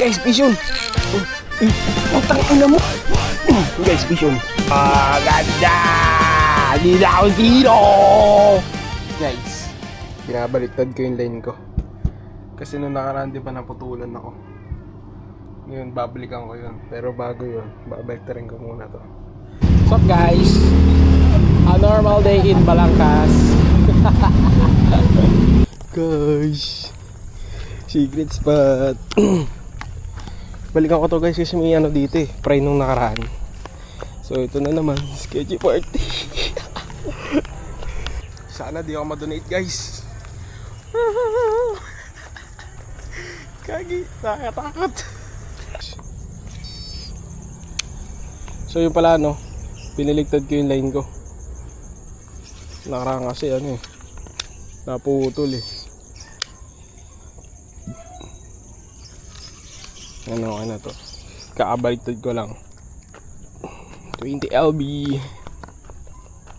Guys, vision. Putang ina mo. Guys, vision. Ganda! Di na ako dito! Guys, binabaliktad ko yung line ko. Kasi nung nakaraan di ba naputulan ako. Ngayon, babalikan ko yun. Pero bago yun, babalik ko muna to. What's up guys? A normal day in Balangkas. Guys, secret spot. Balikan ko to guys kasi may ano dito eh, fry nung nakaraan. So ito na naman, sketchy party. Sana di ako ma-donate guys. Kagi, nakatakot. So yun pala no, piniligtad ko yung line ko. Nakaraan kasi ano eh, naputol eh. Ano to, kakabaliktad ko lang. 20 LB.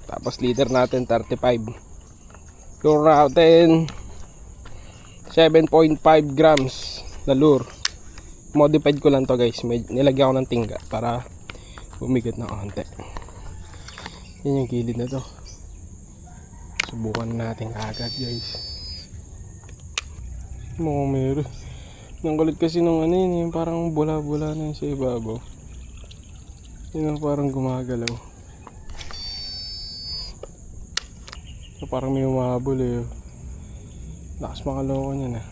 Tapos liter natin 35. Lure natin 7.5 grams na lure. Modified ko lang to guys. Nilagyan ko ng tingga para bumigat na konti. Yan yung gilid na to. Subukan natin agad guys. Mukhang meron. Ang kulit kasi nung ano yun, yung parang bula-bula na yun sa ibabaw. Yun ang parang gumagalaw. So, parang may umahabol eh. Lakas makaloko niya na.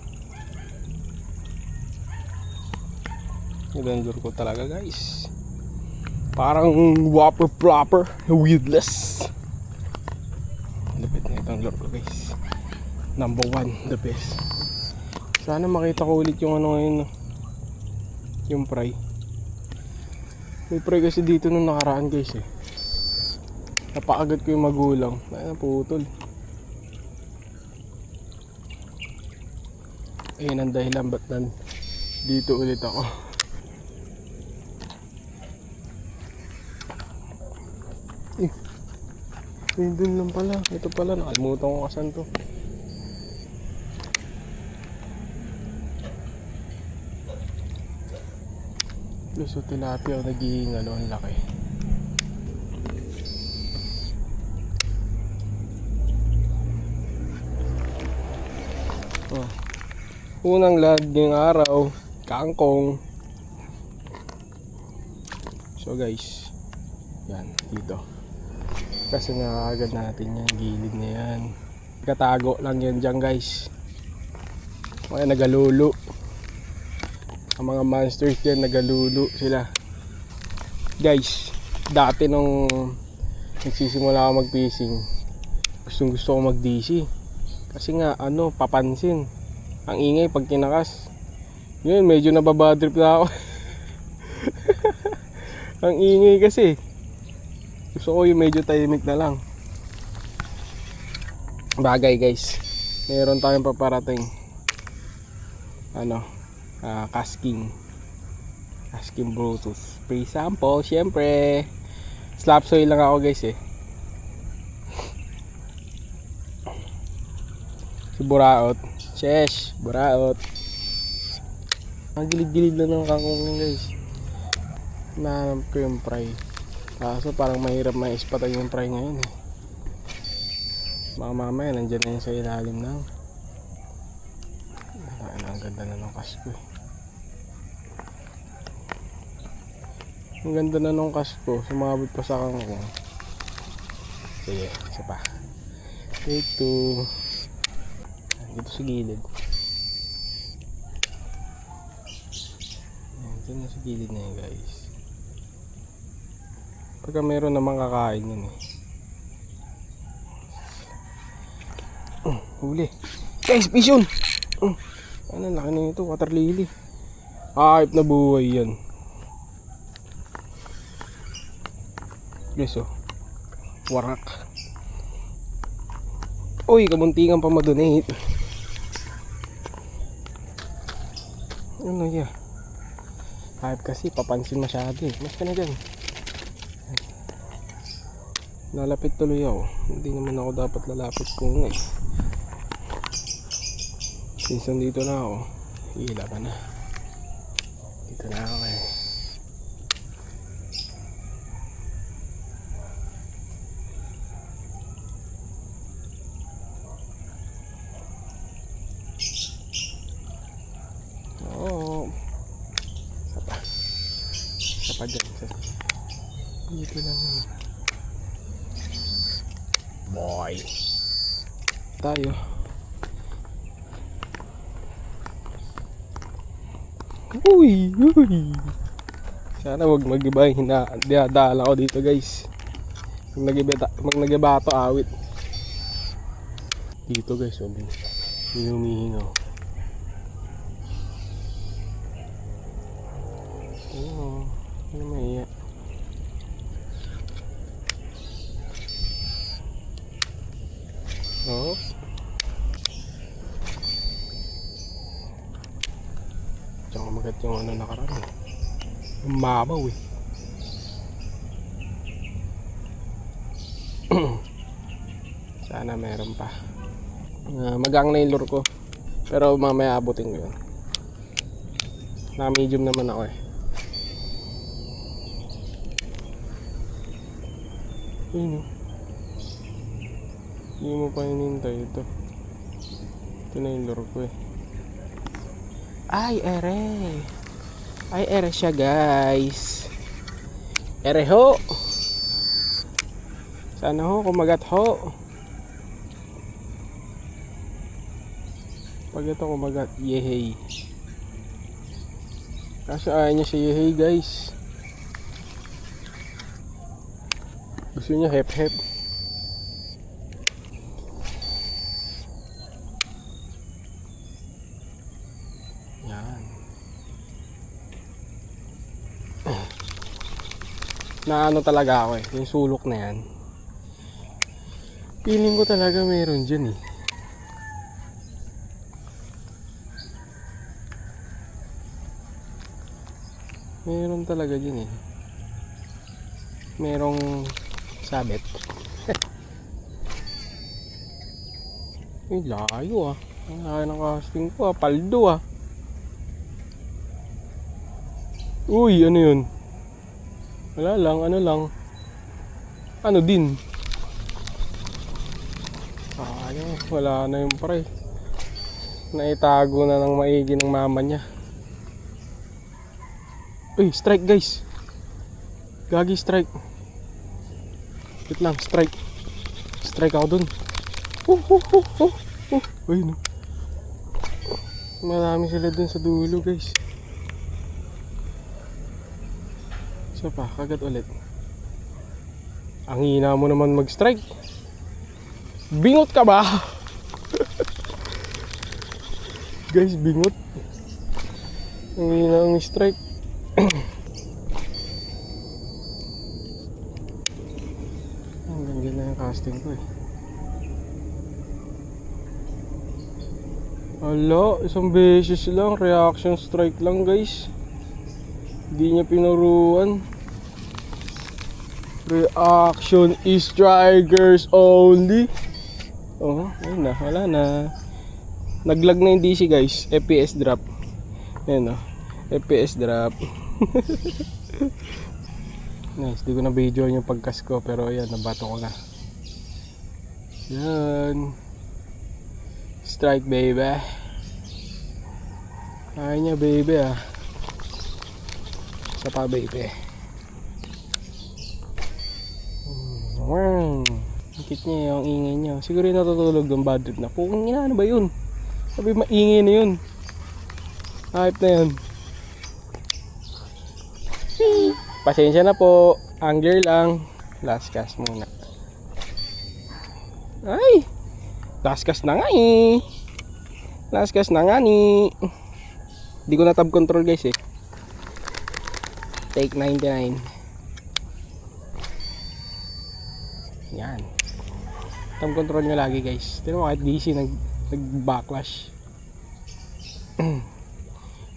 Nagandor ko talaga guys. Parang whopper proper, weedless. Lapit na itong lure ko guys. Number 1, the best. Sana makita ko ulit yung ano ngayon, yung fry. May fry kasi dito nung nakaraan guys eh. Napakagat ko yung magulang. Ay, naputol. Ayun ang dahilan ba't dito ulit ako. Ayun dun lang pala. Ito pala, nakalimutan ko kasan to. So tilapia naging ano, ang laki. Oh. Unang lag ng araw, kangkong. So guys, yan dito. Kasi nakakagad natin yan, gilid na yan. Katago lang yan dyan guys. Mga nagalulu. Ang mga monsters dyan nagalulu sila guys. Dati nung nagsisimula ako mag fishing, gusto ko mag DC kasi nga ano, papansin ang ingay pag kinakas. Yun, medyo nababadrip na ako. Ang ingay kasi. Gusto ko yung medyo tahimik na lang. Bagay guys, meron tayong paparating ano, casking Bluetooth free sample. Syempre slap soil lang ako guys eh. Si Buraot, shesh, Buraot. Ang gilid-gilid lang ng kangkong guys. Nahanap ko yung fry, kaso parang mahirap ma-ispatan yung fry ngayon eh. Baka mamaya nandyan na yun sa ilalim ng ang ganda na ng kasko eh. Ang ganda na nung kasko, sumabot pa sa kangkong. Sige, isa pa. Ito dito sa gilid. Yan, dyan na sa gilid na yun guys. Pagka meron namang kakain yun eh. Huli guys, vision. Ano, laki na ito, water lily. Hype na buhay yan guys oh. Warak. Uy, kamuntingan pa ma-donate. Ano ya? Hype kasi, papansin masyado eh. Mas ka na dyan. Lalapit tuloy ako. Hindi naman ako dapat lalapit kung eh. Since nandito na ako, hila ka na. Dito na ako eh. Oo. Isa pa dyan. Dito lang yun. Boy. Tayo. Uy! Uy! Sana wag mag-iba yung dinadala ko dito guys. Pag nag-iba to awit. Dito guys, humihingaw. Ano maiya? Oh. Diyan kumagat yung ano nakaraan. Yung mabaw eh. Sana meron pa. Magang na yung lure ko. Pero mamaya abutin ko yun. Na medium naman ako eh. Ayun oh. Hindi mo pa hinintay ito. Ito na yung lure ko eh. Ay, ere. Ay, ere siya guys. Ere ho. Sana ho, kumagat ho. Pag ito kumagat, yehey. Kasi ayaw niya si yehey guys. Gusto niya hep-hep. Yan. Na ano talaga ako eh, yung sulok na yan. Feeling ko talaga meron dyan eh. Meron talaga dyan eh. Merong sabit. Ay, layo ah. Ang layo ng casting ko ah. Paldo ah. Uy, ano yun? Wala lang, ano lang. Ano din? Ano, wala na yung pre. Naitago na ng maigi ng mama niya. Uy, strike guys. Gagi strike. Wait lang, strike. Strike ako dun. Ayun. Marami sila dun sa dulo guys. Isa pa, kagat ulit. Ang hina mo naman mag-strike. Bingot ka ba? Guys, bingot. Ang hina ang strike. Ang ganda na yung casting ko eh. Hala, isang beses lang. Reaction strike lang guys. Hindi niya pinuruan. Reaction strikers only. Oh, ayun na, wala na. Naglag na yung DC guys. FPS drop. Ayun o, FPS drop. Nice, di ko na video yung pagkas ko. Pero ayan, nabato ko na. Yan. Strike baby. Kaya niya baby ah. Isa pa baby. Wow. Nakit niya yung ingay niya. Siguro yung natutulog ng bad trip na. Pukang ina, ano ba yun? Sabi maingay na yun. Hype na yun. Pasensya na po. Angler lang. Last cast muna. Ay! Last cast na nga eh. Last cast na nga ni. Hindi ko na tab control guys eh. Take 99. Yan. Tab control nyo lagi guys. Pero kahit DC nag-backlash.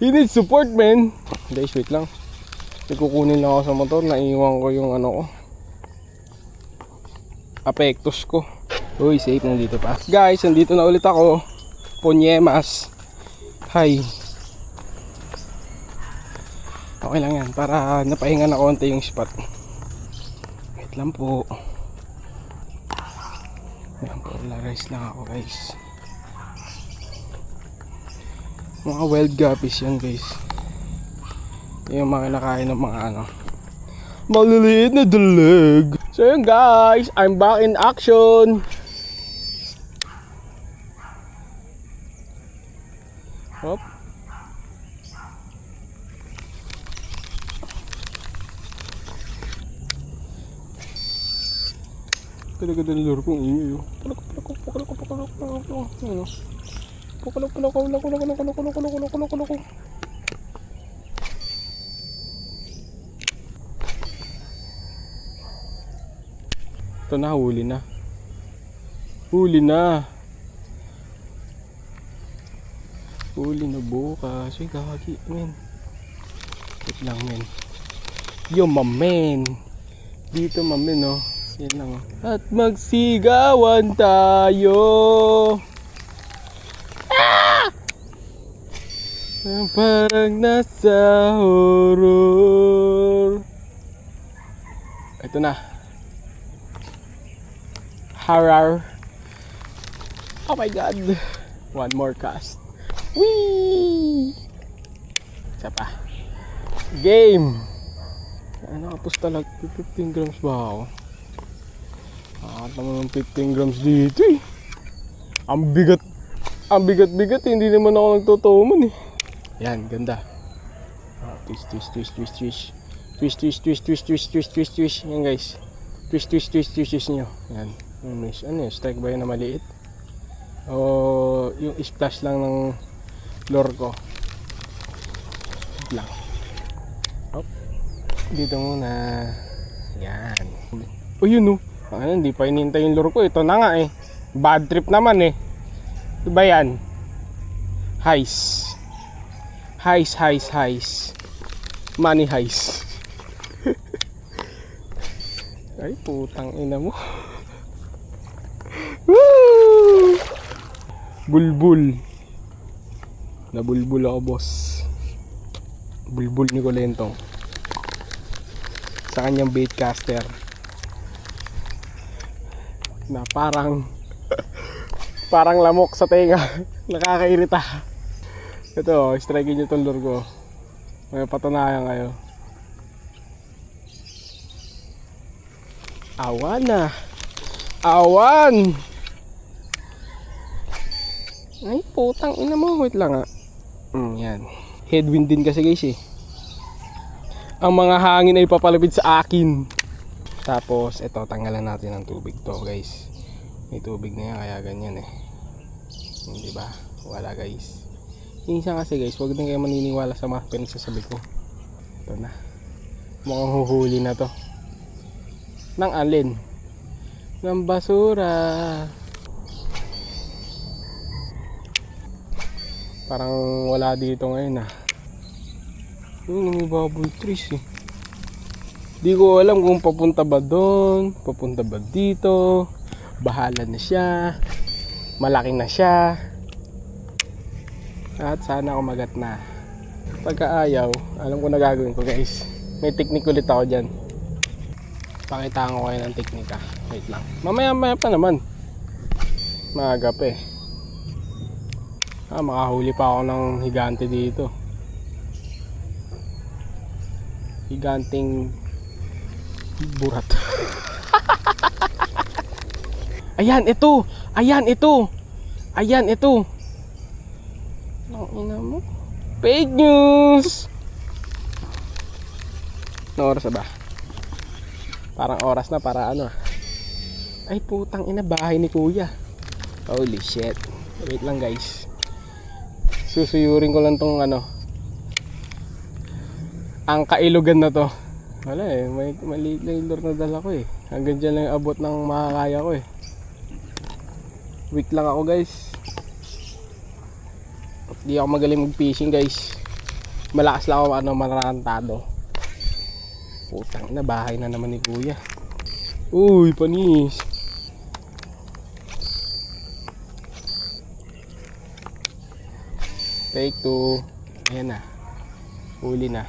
He needs support man. Guys wait lang. Kukunin lang ako sa motor. Naiwan ko yung ano ko. Apektos ko. Uy safe nandito pa. Guys nandito na ulit ako. Ponyemas. Hi. Okay lang yan, para napahinga na konti yung spot. Wait lang po. Ayan po, la-rice lang ako guys. Mga wild guppies yan guys. Yung mga nakain ng mga maliliit na dalag. So yun guys, I'm back in action. Hop. Talaga dalilor kong ingay. Ito na, huli na. Huli na. Huli na bukas. Uy, gagi, men. Wait lang, men. Yo, mamen. Dito, mamen, oh. Yan lang, oh. At magsigawan tayo. Ah! Parang nasa horror. Ito na. Horror. Oh my god. One more cast. Whee! Isa pa. Game. Nakapos talaga. 15 grams ba ako? Nakakatama ng 15 grams dito eh. Ang bigat. Ang bigat-bigat. Hindi naman ako nagtotoman eh. Yan, ganda. Twist, twist, twist, twist, twist. Twist, twist, twist, twist, twist, twist, twist, twist. Yan guys. Twist, twist, twist, twist, twist nyo. Yan. Ano yun? Strike ba yun na maliit? O yung splash lang ng lure ko. Lang. Hop. Dito muna. Yan. O yun oh. Hindi pa hinintay yung lure ko. Ito na nga eh. Bad trip naman eh. Diba yan? Heist. Heist, heist, heist. Money heist. Ay putang ina mo. Woo! Bulbul. Nabulbul ako boss. Bulbul ni Colentong. Sa kanyang baitcaster. Na parang parang lamok sa tenga. Nakakairita. Ito, strike nyo itong lure ko. May patunayan kayo. Awan na. Awan. Ay putang ina mo. Wait lang nga. Yan. Headwind din kasi guys eh. Ang mga hangin ay papalapit sa akin. Tapos ito, tanggalan natin ng tubig to guys. May tubig na yan kaya ganyan eh. Hindi ba? Wala guys. Minsan kasi guys, huwag din kayo maniniwala sa mga pinagsasabi ko. Ito na. Mukhang huhuli na to. Nang alin? Ng basura. Parang wala dito ngayon ah. Yun, may bubble trees eh. Di ko alam kung papunta ba doon, papunta ba dito. Bahala na siya. Malaki na siya. At sana umagat na. Pagka ayaw, alam ko na gagawin ko guys. May technique ulit ako dyan. Pakitaan ko kayo ng technique ah. Wait lang. Mamaya pa naman. Maaga pa eh. Makahuli pa ako ng higante dito. Higanting burat. Ayan, ito. Ayan, ito. Ayan, ito. Ang ina mo. Fake news. No oras na ba? Parang oras na para ano. Ay putang ina, bahay ni kuya. Holy shit. Wait lang guys. Susuyurin ko lang tong ano. Ang kailugan na to. Wala eh, may maliit na yung lure na dala ko eh. Hanggang dyan lang yung abot ng makakaya ko eh. Weak lang ako guys. Di ako magaling mag fishing guys. Malakas lang ako mararantado. Putang na, bahay na naman ni kuya. Uy, panis. Take 2. Ayan na. Huli na.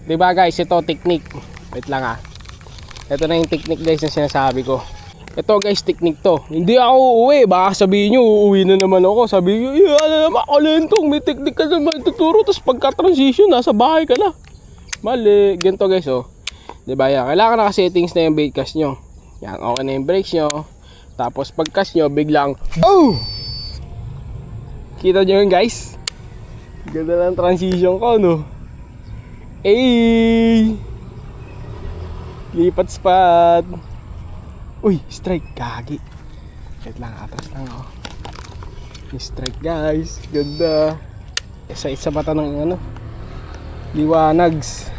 Diba guys, ito technique. Wait lang ah. Ito na yung technique guys na sinasabi ko. Ito guys, technique to. Hindi ako uuwi. Baka sabihin nyo, uuwi na naman ako. Sabihin nyo, alam naman ako lentong. May technique ka naman tuturo. Tapos pagka-transition, nasa bahay ka na. Mali. Ganito guys oh. Diba yan? Kailangan naka-settings na yung bait cast nyo. Yan, okay na yung brakes nyo. Tapos pag-cast nyo, biglang oh! Kita nyo yun guys? Ganda lang transition ko, no? Ay! Lipat spot. Uy, strike, gagi. Wait lang, atras lang ako. Strike guys, ganda. Isa mata ng ano, liwanags.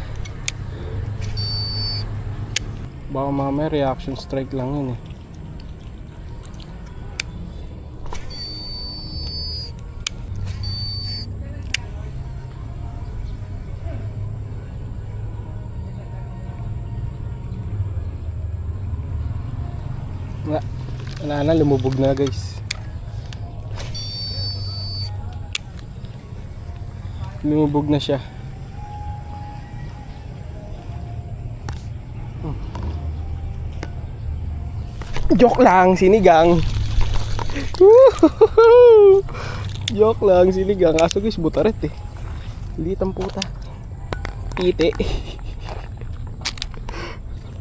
Baka mamaya reaction strike lang yun eh. Wala na, lumubog na guys. Lumubog na siya. Joke lang, sinigang. Joke lang, sinigang. Kaso guys, butaret eh. Liit ang puta. Ite.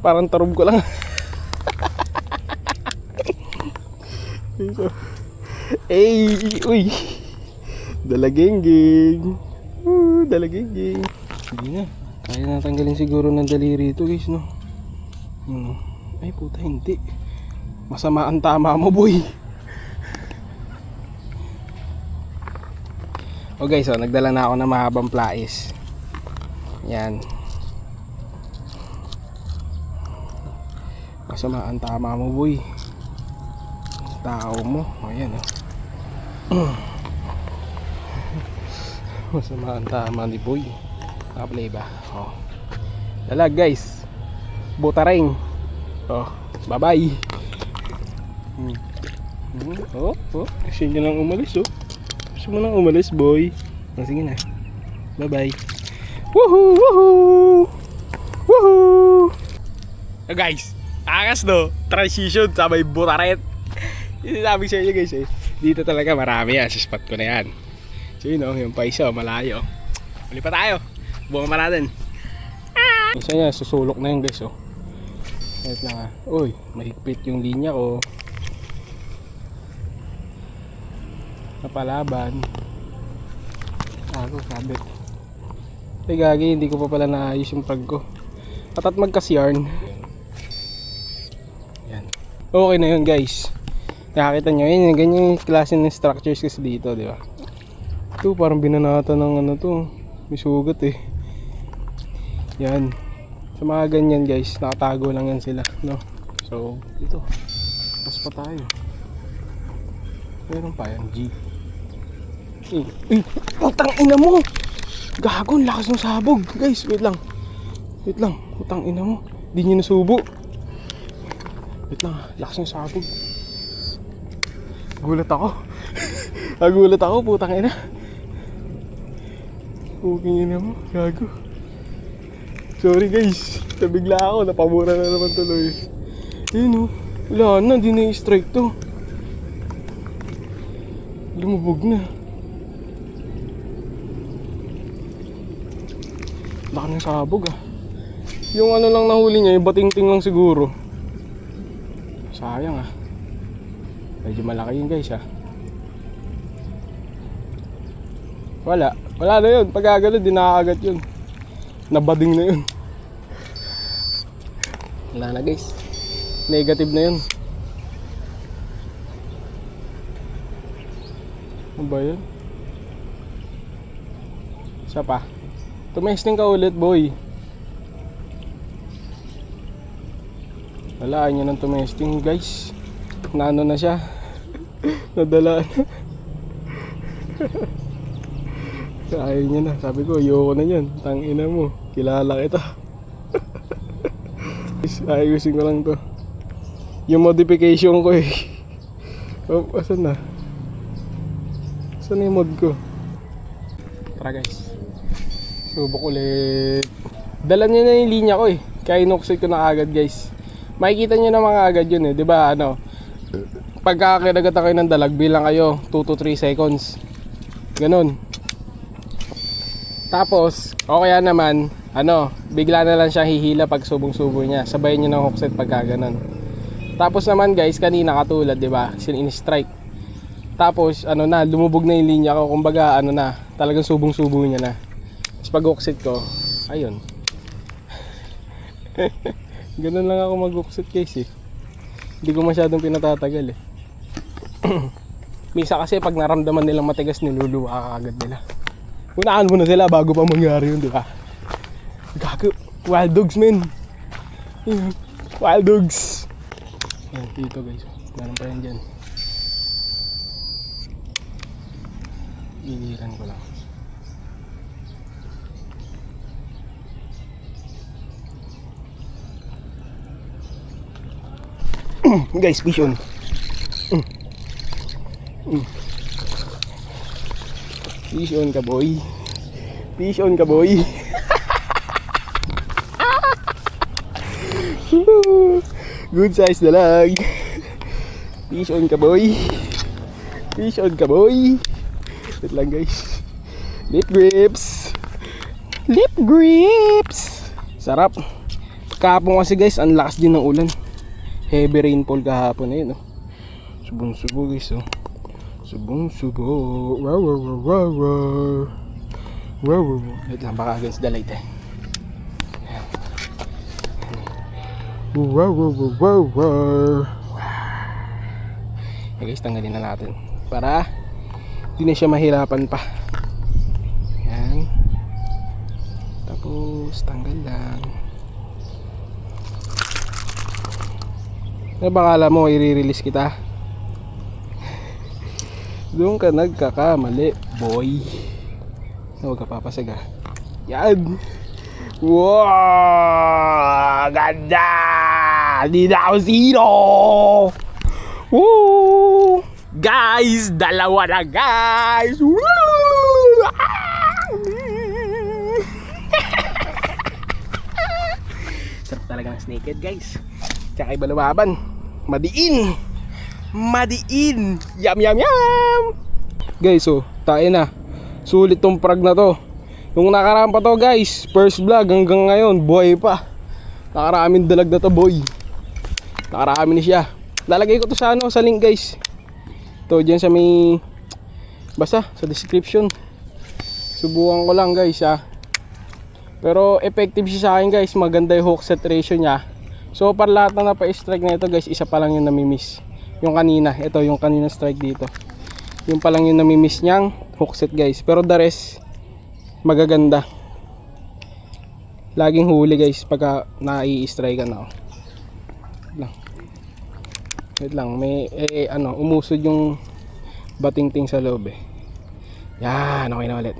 Parang tarob ko lang. Ay, uy. Dalagengging. Dalagengging. Sige na. Kaya natanggalin siguro ng daliri ito guys, no? Ay puta, hindi. Masama ang tama mo, boy. O guys, so nagdala na ako ng mahabang plais. Yan. Masama ang tama mo, boy. Tao mo. Ayan oh. Masama ang tama ni boy. Nakaplay ba? Oh. Dalag guys. Butaring. Oh. Bye bye. Oh. Kasi nyo lang umalis oh. Gusto mo nang umalis boy. Oh, sige na. Bye bye. Woohoo. So guys, angas no. Transition sabay butaret. Yung sabi sa inyo guys eh, dito talaga marami yan sa spot ko na yan. So yun o, yung paiso, malayo. Uli pa tayo, buwan pa natin. Isa niya, susulok na yun guys o. Wait lang ha. Uy, mahigpit yung linya ko. Napalaban. Ako, sabit. Ay gagi, hindi ko pa pala naayos yung pag ko. At magkas-yarn. Yan. Okay na yun guys. Nakakita nyo yun, ganyan yung klase ng structures kasi dito, di ba? Ito parang binanata ng ano to, may sugat eh. Yan. Sa mga ganyan guys, nakatago lang yan sila, no? So, ito. Mas pa tayo. Meron pa yan, G. Putang ina mo! Gago, lakas ng sabog. Guys, wait lang. Putang ina mo. Di nyo nasubo. Wait lang, lakas ng sabog. Gulat ako. Nagulat ako, putang ina. Puking ina mo, gago. Sorry guys, nabigla ako, napamura na naman tuloy. Ayun o, wala na, di na i-strike to. Lumubog na. Laki ng sabog ah. Yung ano lang nahuli niya, yung batingting lang siguro. Sayang ah. Medyo malaki yun guys ha. Wala na yun. Pag agad di nakakagat yun. Nabading na yun. Wala na guys. Negative na yun. Ano ba yun? Isa pa. Tumesting ka ulit boy. Wala niya ng tumesting guys. Naano na siya. Nadala na. Ayaw niya na. Sabi ko, ayoko na yan. Tangina mo. Kilala kita. Ayusin ko lang to. Yung modification ko eh. Oh, asan na? Saan yung mod ko? Tara guys. Subok ulit. Dala niya na yung linya ko eh. Kaya inuksit ko na agad guys. Makikita niyo na mga agad yun eh. Diba ano? Pagka kinagatan kayo ng dalag, bilang kayo 2 to 3 seconds. Ganun. Tapos, o kaya naman, ano, bigla na lang siya hihila pag subong-subo niya. Sabayin niyo ng hookset pagka ganun. Tapos naman guys, kanina katulad, diba? In-strike. Tapos, ano na, lumubog na yung linya ko. Kumbaga, ano na, talagang subong-subo niya na. Tapos pag hookset ko, ayun. Ganun lang ako mag-hookset guys eh. Hindi ko masyadong pinatatagal eh. Misa kasi pag naramdaman nilang matigas, niluluwa ka agad nila. Unaan mo na sila bago pa mangyari yun, di ba? Gago, wild dogs men. Wild dogs. Yan, dito guys. Meron pa yan dyan. Iliran ko lang. Guys, fish on. Fish on ka boy. Fish on ka boy. Good size dalag. Fish on ka boy. Fish on ka boy. Wait lang guys. Lip grips. Lip grips. Sarap. Kahapon kasi guys, ang lakas din ng ulan. Heavy rainfall kahapon na yun, oh. Subong-subo guys, oh. Subong-subo. Wow, wow, wow, wow, wow. Wow, wow, wow. Wait lang, baka against the light eh. Wow, wow, wow, wow, wow. Okay guys, tanggalin na natin para hindi na siya mahirapan pa. Yan. Tapos, tanggal lang. Ano ba kala mo i-release kita? Doon ka nagkakamali, boy. Huwag ka papasag ha. Yan. Wow! Ganda! Di na ako zero! Woo! Guys! Dalawa na guys! Woo! Sarap talaga ng snakehead guys. Tsaka iba lumaban. Madiin. Madiin. Yum yum yum. Guys, so tayo na. Sulit tong prag na to. Nung nakaraan pa to guys, first vlog hanggang ngayon, buhay pa. Nakaraaming dalag na to boy. Nakarami na siya. Lalagay ko to sa ano, sa link guys. To dyan sa may, basta sa description. Subukan ko lang guys ha. Pero effective siya sa akin guys. Maganda yung hook set ratio niya. So para lahat na napa-strike na ito guys, isa pa lang yung namimiss. Yung kanina, ito yung kanina strike dito. Yung pa lang yung namimiss niyang hook set guys. Pero the rest, magaganda. Laging huli guys pagka nai-strike ka na. Wait lang, may ano, umusod yung batingting sa loob eh. Yan, okay na ulit.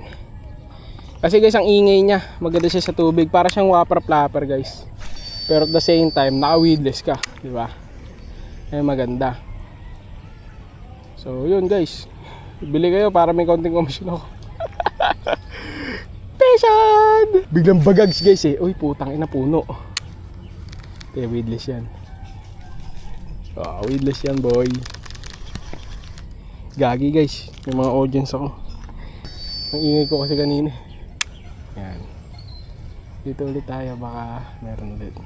Kasi guys, ang ingay niya, maganda siya sa tubig. Para siyang whopper flapper guys. Pero at the same time, naka-weedless ka, di ba? Ay maganda. So, yun guys. Bili kayo para may konting komisyon ako. Passion! Biglang bagags guys eh. Uy, putang ina, puno. Kaya weedless yan. Weedless yan boy. Gagi guys. May mga audience ako. Ang ingay ko kasi kanina. Yan. Dito ulit tayo, baka meron ulit.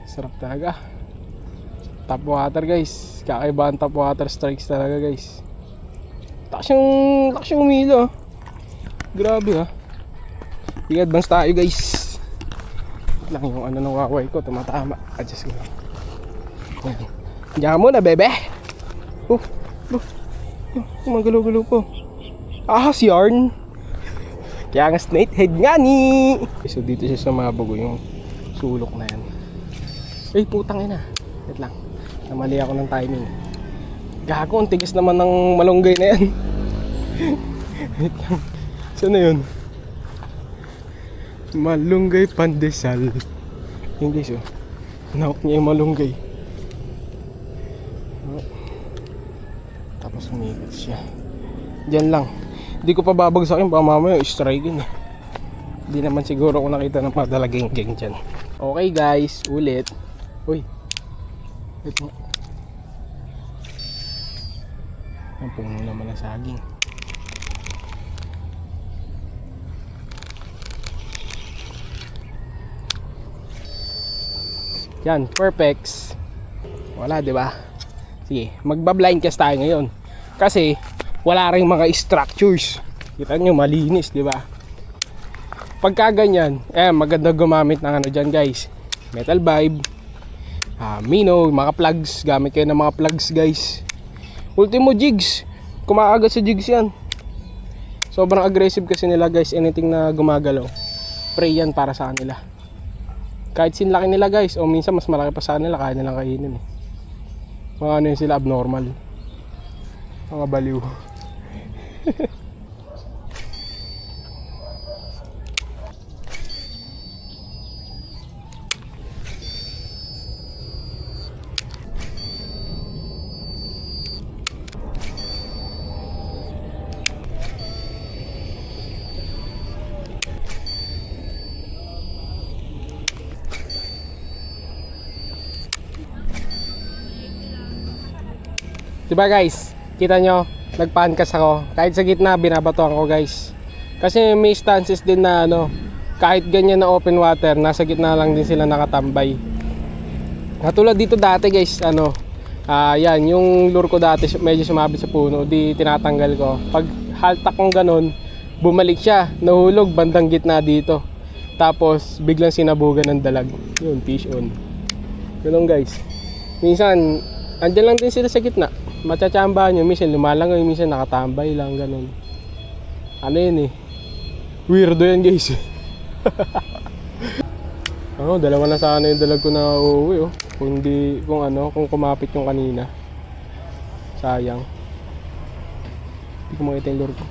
Sarap talaga. Top water guys. Kakaibahan top water strikes talaga guys. Takas yung umilo. Grabe ha. I-advance tayo guys. Lang yung ano ng Huawei ko, tumatama. Adjust ko. Diyan ka muna bebe. Magalo-galo po. Ahas yarn. Kaya nga snakehead nga ni. So dito siya sa mabago yung sulok na yan. Ay putang ina. Wait lang, namali ako ng timing. Gago, ang tigas naman ng malunggay na yan. Wait lang. Saan na yun? Malunggay pandesal. Yung guys oh, nahok niya yung malunggay. Tapos umikot siya. Diyan lang. Hindi ko pa babagsakin, baka mamaya strike yun eh. Di naman siguro kung nakita ng padalaging-geng dyan. Okay guys, ulit. Uy. Ito. Ang puno naman ng saging. Yan, perfect. Wala, di ba? Sige, magba-blind cast tayo ngayon. Kasi wala ring mga structures. Kita nyo, malinis, di ba? Pagka ganyan, maganda gumamit ng ano dyan guys. Metal vibe, Mino, mga plugs. Gamit kayo ng mga plugs guys. Ultimo jigs. Kumakagat sa jigs yan. Sobrang aggressive kasi nila guys. Anything na gumagalaw, pray yan para sa kanila. Kahit sinlaki nila guys, o minsan mas malaki pa sa kanila, kaya nilang kainin eh. Mga ano yun sila, abnormal. Mga baliw. Diba guys, kita nyo, nagpancast ako. Kahit sa gitna, binabatoan ko guys. Kasi may stances din na ano, kahit ganyan na open water, nasa gitna lang din sila nakatambay. Katulad dito dati guys, ano, yan, yung lure ko dati medyo sumabit sa puno, di tinatanggal ko. Pag haltak kong ganun, bumalik siya, nahulog bandang gitna dito. Tapos biglang sinabugan ng dalag. Yun, fish on. Ganun guys. Minsan, andyan lang din sila sa gitna. Matsatsambahan nyo, minsan lumalangoy, minsan nakatambay lang, ganun. Ano yun eh, weirdo yan guys. Dalawa na sana yung dalag ko na uuwi oh. Kung kumapit yung kanina. Sayang. Hindi ko makita yung lure ko.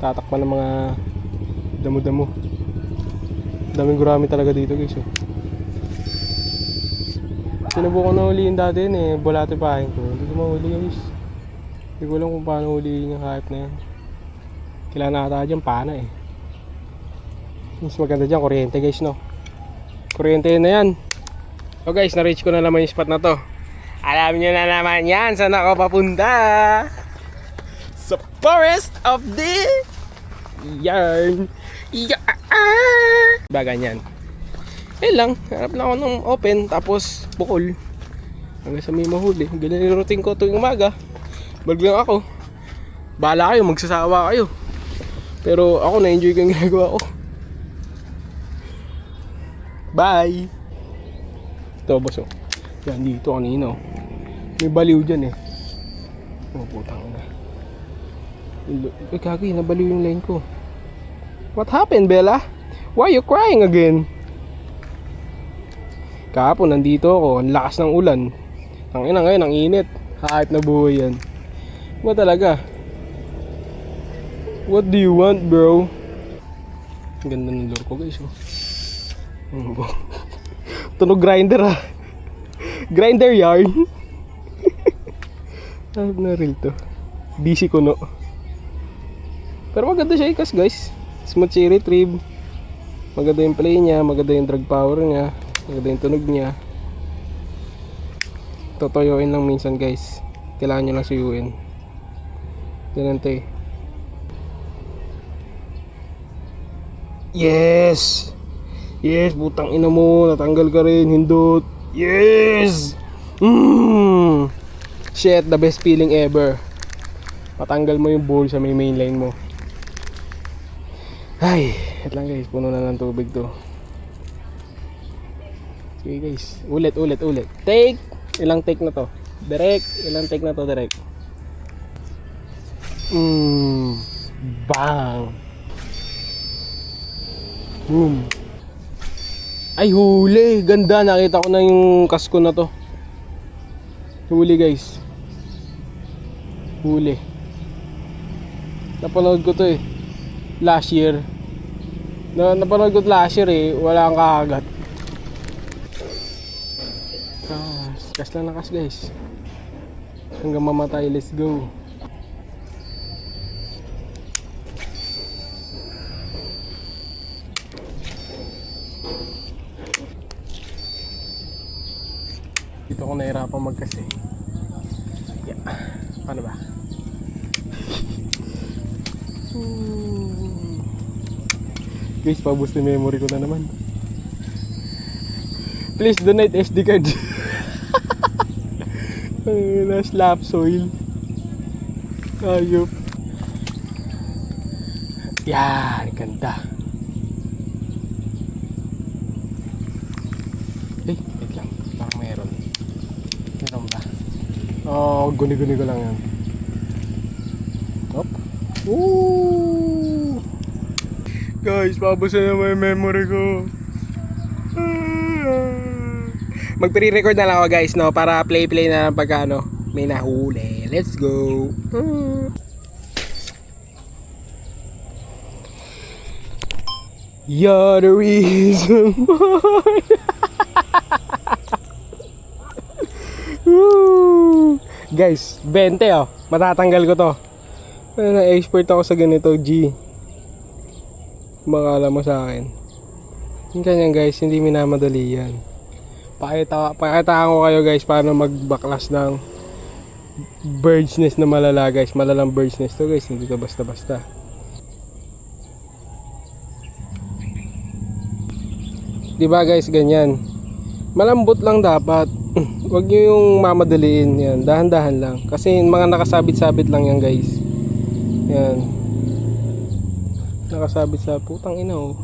Tatakpan ng mga damo-damo. Daming gurami talaga dito guys oh. Sinubukan na huliin dati yun eh, bulate pahin ko. Hindi ko mahuli guys. Hindi ko alam kung paano huliin yung hype na yan. Kailangan nata dyan pana eh. Mas maganda dyan, kuryente guys no. Kuryente na yan. So guys, na-reach ko na naman yung spot na to. Alam nyo na naman yan, saan ako papunta? Sa forest of the yarn. Ba ganyan. Lang, harap lang ako ng open, tapos bukol hanggang sa may mahuli. Ganyan yung routine ko tuwing umaga. Bag lang ako. Bahala kayo, magsasawa kayo. Pero ako na-enjoy ko yung ginagawa ko. Bye! Ito boss oh. Yan dito kanina oh. May baliw dyan eh. Oh putang na. Kagi, nabaliw yung line ko. What happened Bella? Why you crying again? Kahapon nandito ako, ang lakas ng ulan. Ang ina ngayon, ang init. Kahit na buhay yan. Ba talaga? What do you want bro? Ang ganda ng lure ko guys oh. Tunog grinder ah. Grinder yarn. Type na real to. DC kuno. Pero maganda siya ikas guys. Smooth siya retrieve. Maganda yung play niya, maganda yung drag power niya, maganda yung tunog niya. Totoyoin lang minsan guys. Kailangan nyo lang suyuin. Ganun to eh. Yes! Yes, butang ina mo, natanggal ka rin, hindot. Yes! Shit, the best feeling ever. Patanggal mo yung ball sa may main line mo. Ay, ito lang guys, puno na ng tubig to. Okay guys, ulit. Take, ilang take na to? Direct, ilang take na to direct? Bang! Boom! Ay, huli! Ganda, nakita ko na yung kasko na to. Huli guys. Huli. Napanood ko to eh. Last year. Napanood ko last year eh. Wala kang kakagat. Kas lang na kas guys. Hanggang mamatay, let's go. Dito ako nahirapan magkasi. Yeah. Paano ba? Guys, paubos na memory ko na naman. Please donate SD card. Na-slap soil. Ayop. Yan, ganda. Wait lang. Parang meron. Meron ba? Oh, guni-guni ko lang yan. Hop. Ooh! Guys, paubos na naman yung memory ko. Mag-pre-record na lang ako guys, no? Para play-play na lang pagka ano, may nahuli. Let's go! You're the reason why. Guys, 20 oh. Matatanggal ko to. Na-expert ako sa ganito, G. Makala mo sa akin. Yung ganyan guys, hindi minamadali yan. Pakitaan ko kayo guys paano magbaklas ng bird's nest na malala guys. Malalang bird's nest to guys, hindi to basta-basta. Diba guys, ganyan. Malambot lang dapat. Huwag nyo yung mamadaliin yan. Dahan-dahan lang. Kasi mga nakasabit-sabit lang yan guys. Yan. Nakasabit sa putang ina oh.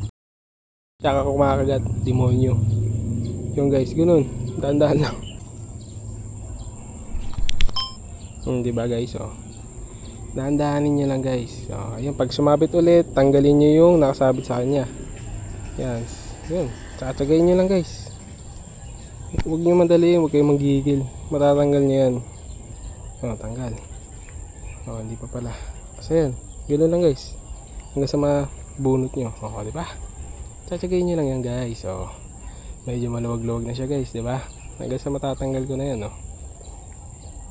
Tsaka kumakagat, demonyo. Yung guys, ganun. Dahan-dahan lang. Diba guys, oh. Dahan-dahanin nyo lang guys. Oh, ayan, pag sumabit ulit, tanggalin nyo yung nakasabit sa kanya. Yan. Yun. Tsaka-tsagayin nyo lang guys. Huwag nyo madali, huwag kayong magigil. Matatanggal nyo yan. Oh, tanggal. Oh, hindi pa pala. Kasi yan. Ganun lang guys. Hanggang sa mabunot nyo. Oh, diba? Tsaka-tsagayin nyo lang yan guys. Oh. Medyo maluwag-luwag na siya guys, di ba? Hanggang sa matatanggal ko na yan, no?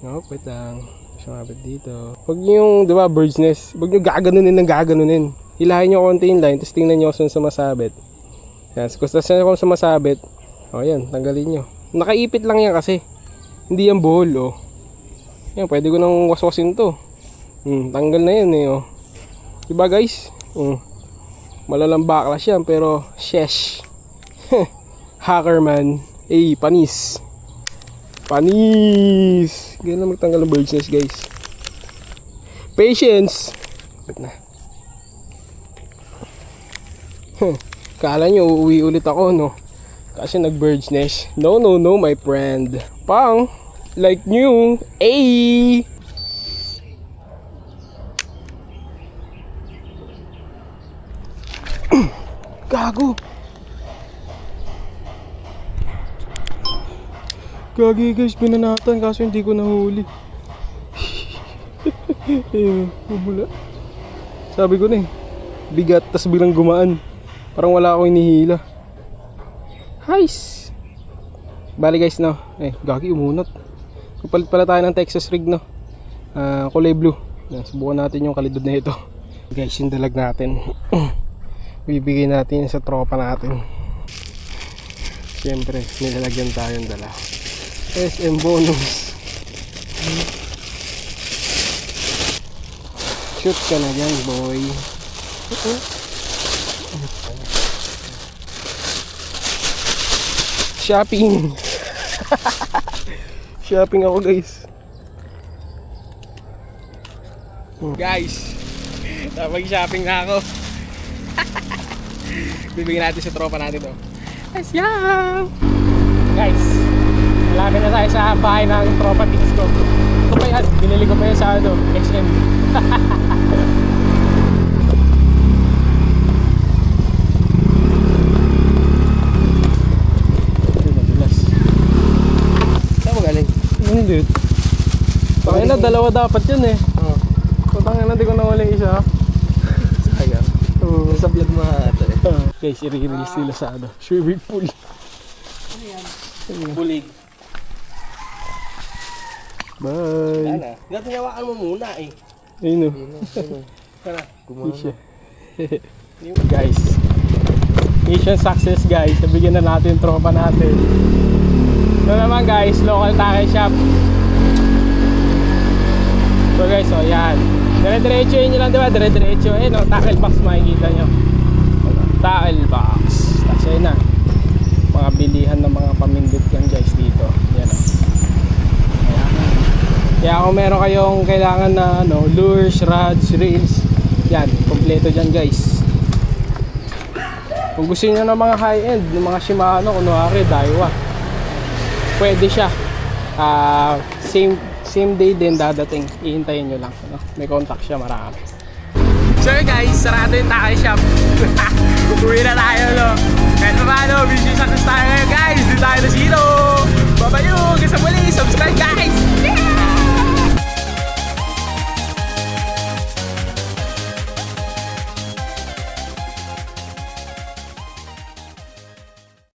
No, wait lang. Sumabit dito. Huwag nyo yung, di ba, bird's nest. Huwag nyo gaganunin ng gaganunin. Hilahin nyo konti yung line, tapos tingnan nyo kung sumasabit. Yan, kung sumasabit, o yan, tanggalin nyo. Nakaipit lang yan kasi. Hindi yan buhol, oh. Yan, pwede ko nang waswasin to. Tanggal na yan, eh, oh. Diba, guys? Malalang backlash yan, pero, shesh. Hacker man. Panis. Panis. Ganyan na magtanggal ng bird's nest guys. Patience. Ba't na? Kala nyo uuwi ulit ako, no? Kasi nag bird's nest. No, no, no my friend. Pang. Like new. Gago. Gagi guys, binanatan kaso hindi ko nahuli. Bubula. Sabi ko na eh, bigat tas bilang gumaan. Parang wala akong inihila. Hice. Bali guys, no. Gagi umunot. Kapalit pala tayo ng Texas rig, no. Kulay blue. Subukan natin yung kalidad na ito. Guys, yung dalag natin. Bibigay natin sa tropa natin. Siyempre, nilalagyan tayo ng dala. SM bonus. Shoot ka na dyan, boy. Shopping. Shopping ako guys. Guys, napag-shopping na ako. Bibigyan natin sa tropa natin to. Let's go! Guys, malapit na tayo sa bahay ng tropa tips ko. Ito pa yan, binili ko pa yan sa XM. Saan mo galing? Hindi. Pakay na, dalawa dapat yun eh. Patangin na, di ko nawala yung isa. Sayang. Sa vlog mo ito eh. Guys, i-release nila sa swimming pool. Ano yan? Bulig. Bye. Sana. Dapat hawakan mo muna eh. Ayun o. Sana. Gumana. Guys. Mission success guys. Nabigyan na natin yung tropa natin. Ito naman guys, local tackle shop. So guys, so yan. Dire-diretso yun nyo lang, diba? Dire-diretso. Eh no, tackle box makikita nyo. Tackle box. Tapos yun na. Mga bilihan ng mga pamindit yan guys dito. Yan o. Ayan. Kaya kung meron kayong kailangan na lures, rods, reels, yan, kompleto dyan guys. Kung gusto niyo ng mga high-end, ng mga Shimano, kunwari, Daiwa, pwede siya. Same day din dadating. Ihintayin nyo lang. May contact siya, marami. So guys, sarado yung tackle shop. Uwi na tayo, no? Kahit paano, busy success tayo ngayon guys. Dito tayo na sino. Babayo, hanggang sa muli. Subscribe guys! Yeah!